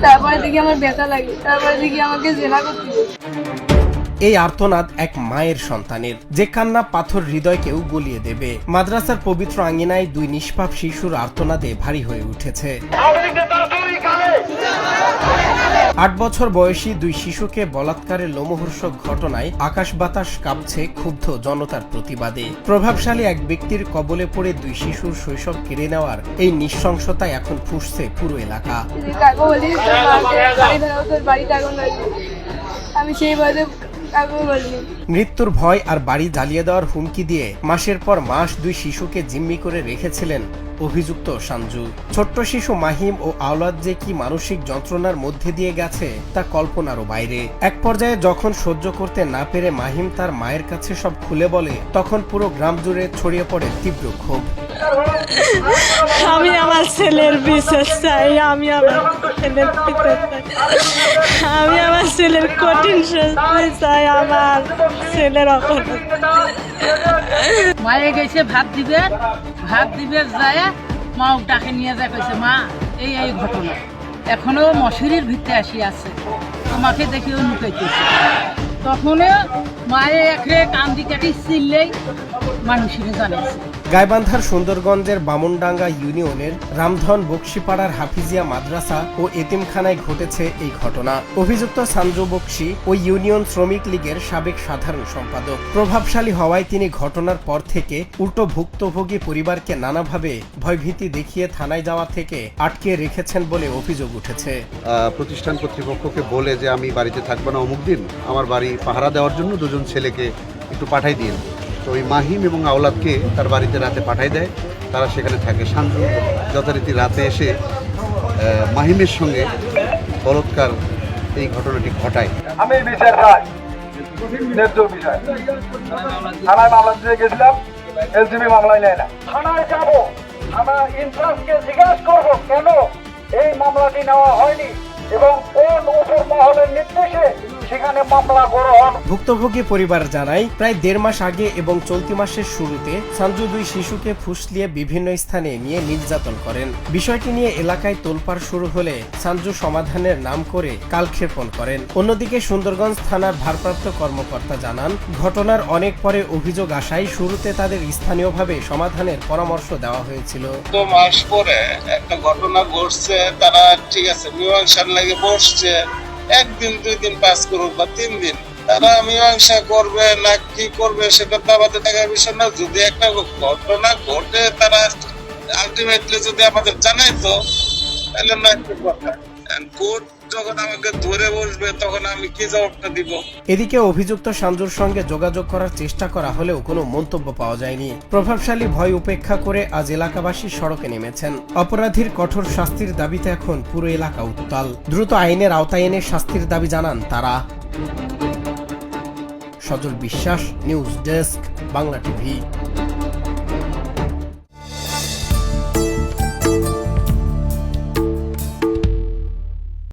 তারপরে দেখি আমার ব্যথা লাগে, তারপরে দেখি আমাকে জেনা করতে। এই আর্তনাদ এক মায়ের সন্তানের, যে কান্না পাথর হৃদয়কেও গলিয়ে দেবে। মাদ্রাসার পবিত্র আঙ্গিনায় দুই নিষ্পাপ শিশুর আর্তনাদে ভারী হয়ে উঠেছে। 8 বছর বয়সী দুই শিশুকে বলাৎকারের লোমহর্ষক ঘটনায় আকাশ বাতাস কাঁপছে ক্ষুব্ধ জনতার প্রতিবাদে। প্রভাবশালী এক ব্যক্তির কবলে পড়ে দুই শিশুর শৈশব কেড়ে নেওয়ার এই নৃশংসতায় এখন ফুঁসছে পুরো এলাকা। আমি সেই ভয়ে মৃত্যুর ভয় আর বাড়ি জ্বালিয়ে দেওয়ার হুমকি দিয়ে মাসের পর মাস দুই শিশুকে জিম্মি করে রেখেছিলেন অভিযুক্ত সঞ্জু। ছোট্ট শিশু মাহিম ও আওলাদ যে কি মানসিক যন্ত্রণার মধ্যে দিয়ে গেছে তা কল্পনারও বাইরে। এক পর্যায়ে যখন সহ্য করতে না পেরে মাহিম তার মায়ের কাছে সব খুলে বলে, তখন পুরো গ্রাম জুড়ে ছড়িয়ে পড়ে তীব্র ক্ষোভ। আমি আমার ছেলের বিচার চাই, আমি আমার ছেলের বিচার চাই, আমি আমার ছেলের কঠিন শাস্তি চাই, আমার ছেলের অপরাধ। মায়ে গেছে ভাত দিবে যায়, মাও ডাকে নিয়ে যায়, কইছে মা এই ঘটনা এখনো মশুরির ভিতরে আসি আছে, তোমাকে দেখেও লুকাইতেছে। তখনও মায়ে একে কান্দি কাটি চিল্লেই মানুষের জানাইছে। গাইবান্ধার সুন্দরগঞ্জের বামনডাঙ্গা ইউনিয়নের রামধন বক্সিপাড়ার হাফিজিয়া মাদ্রাসা ও এতিমখানায় ঘটেছে এই ঘটনা। অভিযুক্ত সঞ্জু বক্সি ওই ইউনিয়ন শ্রমিক লীগের সাবেক সাধারণ সম্পাদক। প্রভাবশালী হওয়ায় তিনি ঘটনার পর থেকে উল্টো ভুক্তভোগী পরিবারকে নানাভাবে ভয়ভীতি দেখিয়ে থানায় যাওয়া থেকে আটকে রেখেছেন বলে অভিযোগ উঠেছে। প্রতিষ্ঠান কর্তৃপক্ষকে বলে যে আমি বাড়িতে থাকবো না অমুক দিন, আমার বাড়ি পাহারা দেওয়ার জন্য দুজন ছেলেকে একটু পাঠাই দিন। তো ওই মাহিম এবং আওলাদকে তার বাড়িতে রাতে পাঠাই দেয়, তারা সেখানে থাকে। শান্ত যথারীতি রাতে এসে মাহিমের সঙ্গে বলৎকার এই ঘটনাটি ঘটায়। আমি বিচার চাই, ন্যায্য বিচার। থানায় মামলা দিয়ে গেছিলাম, এলজিবি মামলায় নেয় না। থানায় যাব, থানা ইনচার্জকে জিজ্ঞাসা করব কেন এই মামলাটি নেওয়া হয়নি এবং কোন উপর মহলের নির্দেশে সেখানে মামলা গ্রহণ। ভুক্তভোগী পরিবার জানায়, প্রায় 1.5 মাস আগে এবং চলতি মাসের শুরুতে সঞ্জু দুই শিশুকে ফুসলিয়ে বিভিন্ন স্থানে নিয়ে নির্যাতন করেন। বিষয়টি নিয়ে এলাকায় তোলপাড় শুরু হলে সঞ্জু সমাধানের নাম করে কালক্ষেপণ করেন। অন্যদিকে সুন্দরগঞ্জ থানার ভারপ্রাপ্ত কর্মকর্তা জানান, ঘটনার অনেক পরে অভিযোগ আসায় শুরুতে তাদের স্থানীয়ভাবে সমাধানের পরামর্শ দেওয়া হয়েছিল। 2 মাস পরে একটা ঘটনা ঘটছে, তারা ঠিক আছে মীমাংসার লাগে বসছে, 1 দিন 2 দিন পাস করুক বা 3 দিন, তারা মীমাংসা করবে না কি করবে সেটা দাবাতে থাকার বিষয় না। যদি একটা ঘটনা ঘটে তারা আলটিমেটলি যদি আমাদের জানাইতো তাহলে না একটা কথা। কোর্ট যখন আমাকে ধরে বসবে তখন আমি কি জবাবটা দিব? এদিকে অভিযুক্ত সঞ্জুর সঙ্গে যোগাযোগ করার চেষ্টা করা হলেও কোনো মন্তব্য পাওয়া যায়নি। প্রভাবশালী ভয় উপেক্ষা করে আজ এলাকাবাসী সড়কে নেমেছেন। অপরাধীর কঠোর শাস্তির দাবিতে এখন পুরো এলাকা উত্তাল। দ্রুত আইনের আওতায় এনে শাস্তির দাবি জানান তারা। সজল বিশ্বাস, নিউজ ডেস্ক, বাংলা টিভি।